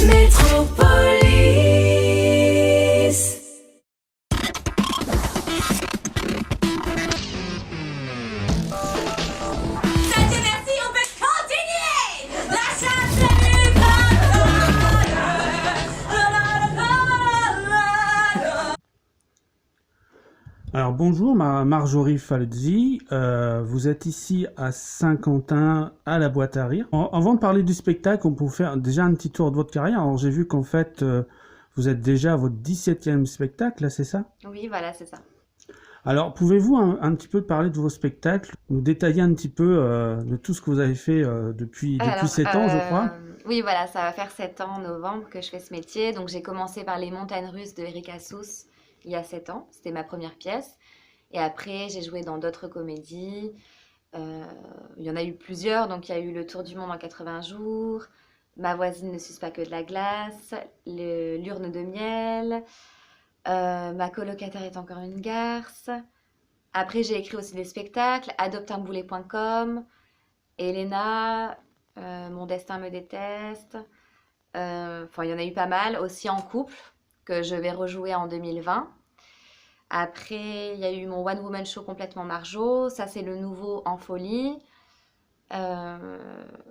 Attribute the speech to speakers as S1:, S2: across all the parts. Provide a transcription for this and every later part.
S1: Métropolis. Merci, on peut continuer. La chasse est
S2: Alors bonjour, Marjorie Falzi, vous êtes ici à Saint-Quentin à la Boîte à Rire. Avant de parler du spectacle, on peut faire déjà un petit tour de votre carrière. Alors j'ai vu qu'en fait vous êtes déjà à votre 17e spectacle, là c'est ça?
S3: Oui, voilà, c'est ça.
S2: Alors pouvez-vous un petit peu parler de vos spectacles, nous détailler un petit peu de tout ce que vous avez fait depuis 7 ans je crois?
S3: Oui, voilà, ça va faire 7 ans en novembre que je fais ce métier. Donc j'ai commencé par Les Montagnes Russes de Eric Assous il y a 7 ans. C'était ma première pièce. Et après, j'ai joué dans d'autres comédies. Il y en a eu plusieurs. Donc il y a eu Le Tour du monde en 80 jours, Ma voisine ne suce pas que de la glace, L'urne de miel, Ma colocataire est encore une garce. Après, j'ai écrit aussi des spectacles, adopteumboulet.com, Elena, Mon destin me déteste. Enfin, il y en a eu pas mal. Aussi en couple, que je vais rejouer en 2020. Après, il y a eu mon One Woman Show complètement Marjo. Ça, c'est le nouveau En folie.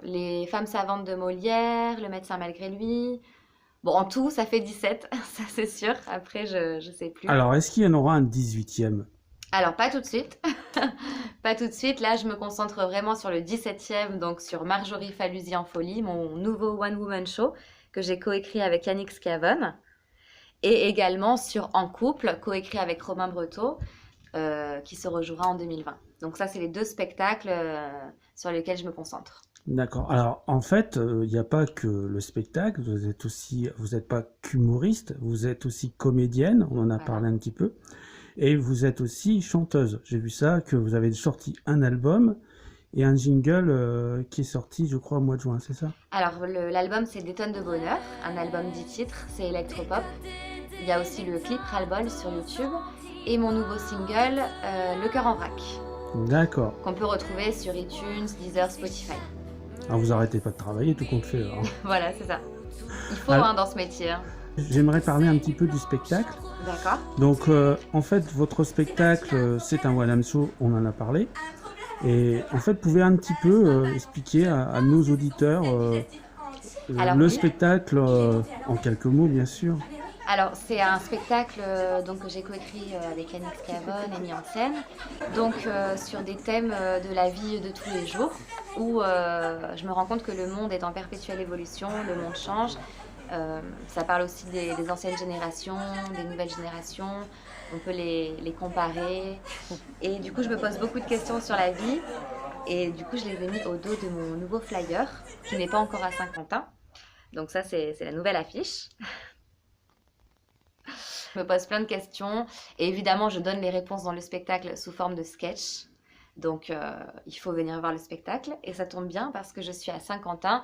S3: Les femmes savantes de Molière, Le médecin malgré lui. Bon, en tout, ça fait 17, ça c'est sûr. Après, je sais plus.
S2: Alors est-ce qu'il y en aura un 18e?
S3: Alors, pas tout de suite. Pas tout de suite. Là, je me concentre vraiment sur le 17e, donc sur Marjorie Faluzzi en folie, mon nouveau One Woman Show que j'ai coécrit avec Yannick Scavone. Et également sur En couple, coécrit avec Romain Breteau, qui se rejouera en 2020. Donc ça, c'est les deux spectacles sur lesquels je me concentre.
S2: D'accord. Alors en fait, il n'y a pas que le spectacle, vous n'êtes pas qu'humoriste, vous êtes aussi comédienne, on en a parlé un petit peu, et vous êtes aussi chanteuse. J'ai vu ça, que vous avez sorti un album et un jingle qui est sorti, je crois, au mois de juin, c'est ça?
S3: Alors l'album, c'est Des tonnes de bonheur, un album 10 titres, c'est électropop. Il y a aussi le clip Ras-le-bol sur YouTube et mon nouveau single, Le cœur en vrac,
S2: D'accord.
S3: qu'on peut retrouver sur iTunes, Deezer, Spotify.
S2: Alors vous arrêtez pas de travailler tout compte fait. Hein.
S3: Voilà, c'est ça. Il faut
S2: Alors,
S3: dans ce métier. Hein.
S2: J'aimerais parler un petit peu du spectacle.
S3: D'accord.
S2: Donc en fait, votre spectacle, c'est un one-man show, on en a parlé. Et en fait, vous pouvez un petit peu expliquer à nos auditeurs
S3: Alors,
S2: le
S3: oui.
S2: spectacle en quelques mots, bien sûr.
S3: Alors, c'est un spectacle donc, que j'ai coécrit avec Yannick Scavone et mis en scène, donc sur des thèmes de la vie de tous les jours, où je me rends compte que le monde est en perpétuelle évolution, le monde change. Ça parle aussi des anciennes générations, des nouvelles générations, on peut les comparer. Et du coup, je me pose beaucoup de questions sur la vie, et du coup, je les ai mis au dos de mon nouveau flyer, qui n'est pas encore à Saint-Quentin. Donc ça, c'est la nouvelle affiche. Je me pose plein de questions et évidemment je donne les réponses dans le spectacle sous forme de sketch. Donc il faut venir voir le spectacle et ça tombe bien parce que je suis à Saint-Quentin.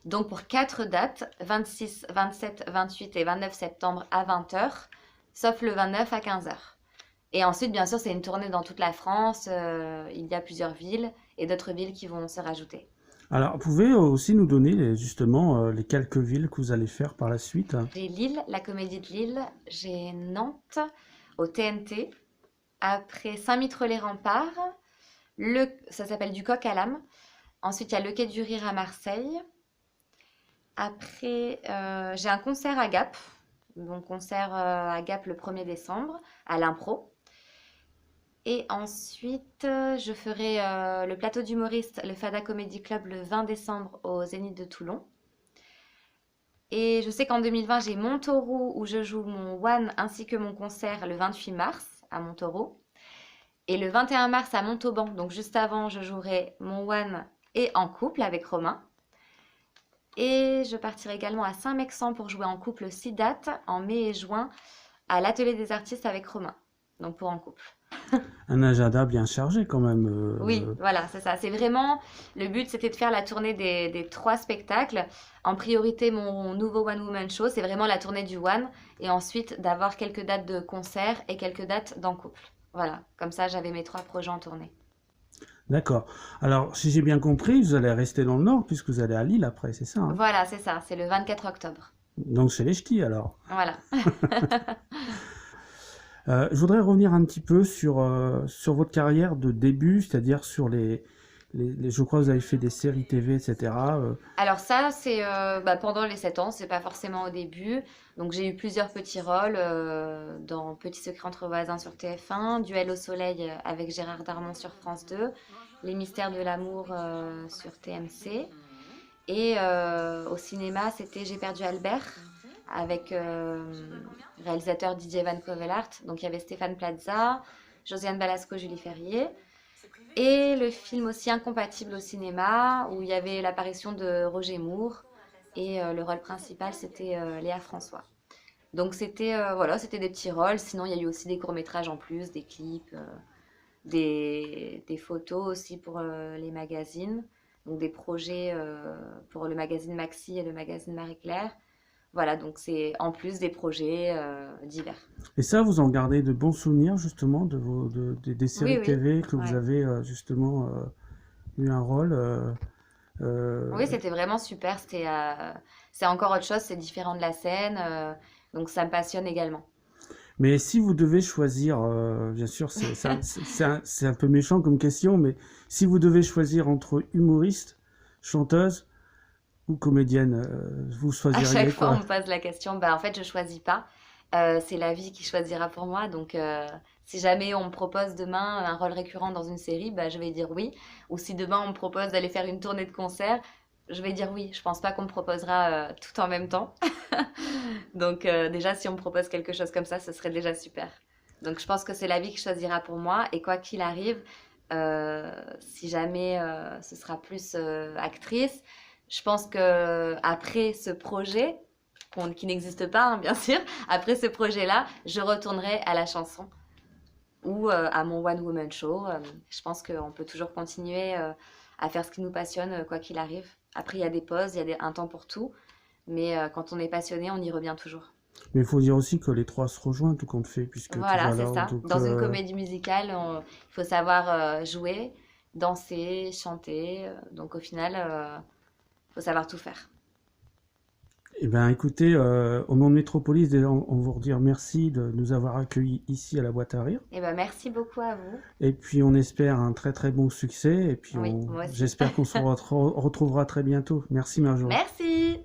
S3: Donc pour 4 dates, 26, 27, 28 et 29 septembre à 20h, sauf le 29 à 15h. Et ensuite bien sûr c'est une tournée dans toute la France, il y a plusieurs villes et d'autres villes qui vont se rajouter.
S2: Alors, vous pouvez aussi nous donner justement les quelques villes que vous allez faire par la suite?
S3: J'ai Lille, la Comédie de Lille, j'ai Nantes au TNT, après Saint-Mittre-les-Remparts, ça s'appelle Du Coq à l'âne, ensuite il y a le Quai du Rire à Marseille, après j'ai un concert à Gap, mon concert à Gap le 1er décembre, à l'Impro. Et ensuite, je ferai le plateau d'humoristes, le Fada Comedy Club, le 20 décembre au Zénith de Toulon. Et je sais qu'en 2020, j'ai Montauroux où je joue mon One ainsi que mon concert le 28 mars à Montauroux. Et le 21 mars à Montauban, donc juste avant, je jouerai mon One et En couple avec Romain. Et je partirai également à Saint-Mexan pour jouer en couple 6 dates en mai et juin à l'Atelier des artistes avec Romain, donc pour En couple.
S2: Un agenda bien chargé quand même.
S3: Oui, voilà, c'est ça. C'est vraiment, le but c'était de faire la tournée des 3 spectacles. En priorité, mon nouveau One Woman Show, c'est vraiment la tournée du One. Et ensuite, d'avoir quelques dates de concert et quelques dates d'en couple. Voilà, comme ça j'avais mes 3 projets en tournée.
S2: D'accord. Alors, si j'ai bien compris, vous allez rester dans le Nord puisque vous allez à Lille après, c'est ça, hein?
S3: Voilà, c'est ça, c'est le 24 octobre.
S2: Donc c'est les ch'tis alors.
S3: Voilà.
S2: Je voudrais revenir un petit peu sur votre carrière de début, c'est-à-dire sur je crois que vous avez fait des séries TV, etc.
S3: Alors ça, c'est pendant les 7 ans, c'est pas forcément au début. Donc j'ai eu plusieurs petits rôles dans Petit secret entre voisins sur TF1, Duel au soleil avec Gérard Darmon sur France 2, Les mystères de l'amour sur TMC. Et au cinéma, c'était J'ai perdu Albert avec le réalisateur Didier Van Covelart. Donc il y avait Stéphane Plaza, Josiane Balasco, Julie Ferrier. Et le film aussi Incompatible au cinéma, où il y avait l'apparition de Roger Moore. Et le rôle principal, c'était Léa François. Donc c'était des petits rôles. Sinon, il y a eu aussi des courts-métrages en plus, des clips, des photos aussi pour les magazines. Donc des projets pour le magazine Maxi et le magazine Marie-Claire. Voilà, donc c'est en plus des projets divers.
S2: Et ça, vous en gardez de bons souvenirs justement des séries
S3: Oui, oui.
S2: TV que vous
S3: Ouais.
S2: avez justement eu un rôle.
S3: Oui, c'était vraiment super. C'est encore autre chose, c'est différent de la scène. Donc ça me passionne également.
S2: Mais si vous devez choisir, bien sûr, c'est un peu méchant comme question, mais si vous devez choisir entre humoriste, chanteuse ou comédienne, vous
S3: À
S2: choisiriez
S3: chaque fois, on
S2: quoi?
S3: me pose la question. En fait, je choisis pas. C'est la vie qui choisira pour moi. Donc, si jamais on me propose demain un rôle récurrent dans une série, je vais dire oui. Ou si demain on me propose d'aller faire une tournée de concert, je vais dire oui. Je pense pas qu'on me proposera tout en même temps. Donc, déjà, si on me propose quelque chose comme ça, ce serait déjà super. Donc, je pense que c'est la vie qui choisira pour moi. Et quoi qu'il arrive, si jamais ce sera plus actrice, je pense que après ce projet, qui n'existe pas, hein, bien sûr, après ce projet-là, je retournerai à la chanson ou à mon One Woman Show. Je pense qu'on peut toujours continuer à faire ce qui nous passionne, quoi qu'il arrive. Après, il y a des pauses, il y a un temps pour tout, mais quand on est passionné, on y revient toujours.
S2: Mais il faut dire aussi que les trois se rejoignent tout compte fait, puisque
S3: Voilà, c'est
S2: voilà,
S3: ça.
S2: donc
S3: Dans une comédie musicale, il faut savoir jouer, danser, chanter. Donc au final, il faut savoir tout faire.
S2: eh ben, écoutez, au nom de Métropolis, déjà, on vous redire merci de nous avoir accueillis ici à la boîte à rire.
S3: Et merci beaucoup à vous.
S2: Et puis, on espère un très très bon succès. Et puis,
S3: Oui, moi aussi.
S2: j'espère qu'on se retrouvera très bientôt. Merci, Marjorie.
S3: Merci.